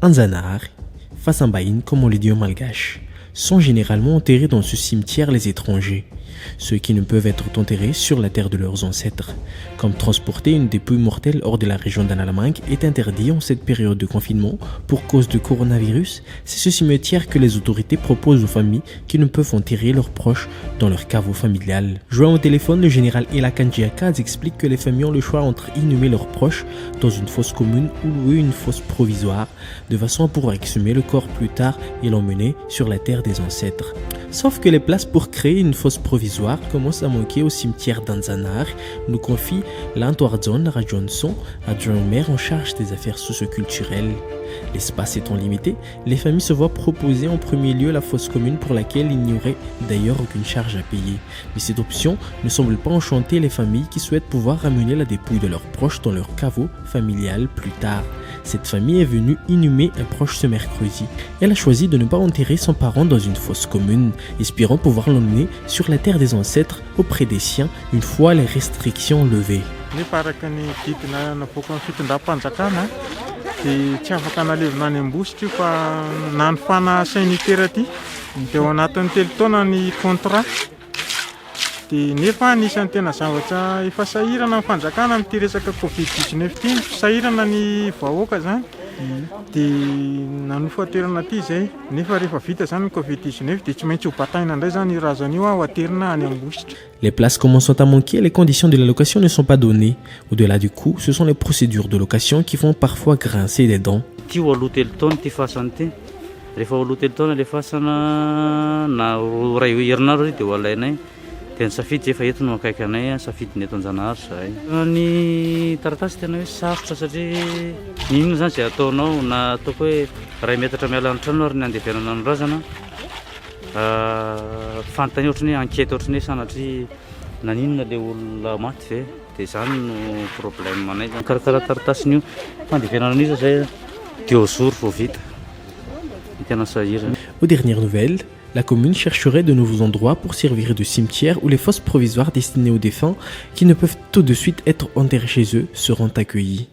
Anzanahary, Fasambaïn comme on le dit en malgache, sont généralement enterrés dans ce cimetière les étrangers, ceux qui ne peuvent être enterrés sur la terre de leurs ancêtres. Comme transporter une dépouille mortelle hors de la région d'Analamang est interdit en cette période de confinement pour cause de coronavirus, c'est ce cimetière que les autorités proposent aux familles qui ne peuvent enterrer leurs proches dans leur caveau familial. Joint au téléphone, le général Elakanjiakaz explique que les familles ont le choix entre inhumer leurs proches dans une fosse commune ou louer une fosse provisoire, de façon à pouvoir exhumer le corps plus tard et l'emmener sur la terre des ancêtres. Sauf que les places pour créer une fosse provisoire commencent à manquer au cimetière d'Anzanahary, nous confie Lantoardzon Rajonson, adjoint au maire en charge des affaires socioculturelles. L'espace étant limité, les familles se voient proposer en premier lieu la fosse commune pour laquelle il n'y aurait d'ailleurs aucune charge à payer. Mais cette option ne semble pas enchanter les familles qui souhaitent pouvoir ramener la dépouille de leurs proches dans leur caveau familial plus tard. Cette famille est venue inhumer un proche ce mercredi. Elle a choisi de ne pas enterrer son parent dans une fosse commune, espérant pouvoir l'emmener sur la terre des ancêtres auprès des siens une fois les restrictions levées. Nefa anisan'ny tena zavatra efa sahirana amin'ny fanjakana amin'ity resaka Covid-19 ity, sahirana ny vahoaka zany. Dia nanofa toerana ity izay, nefa rehefa vita zany ny Covid-19 dia tsy maintsy ho bataina indray zany razana io ho aterina any Ambositra. Les places commençant à manquer, les conditions de la location ne sont pas données. Au-delà du coût, ce sont les procédures de location qui font parfois grincer des dents. Tena safidy efa eto no akaiky anay safidy ny eto Anjanahary zay. Ny taratasy tena hoe sarotra satria inona zany zay ataonao na ataoko hoe ray metatra miala ny trano ary ny andevenana ny razana. Fantany ohatrany hoe enquête ohatrany hoe sanatria naninona le olona maty ve dia zany no problème anay. Karakara taratasiny io fandevenana an'iza zay 2 jours vao vita. Tena sahirana. Aux dernières nouvelles, la commune chercherait de nouveaux endroits pour servir de cimetière où les fosses provisoires destinées aux défunts qui ne peuvent tout de suite être enterrés chez eux seront accueillis.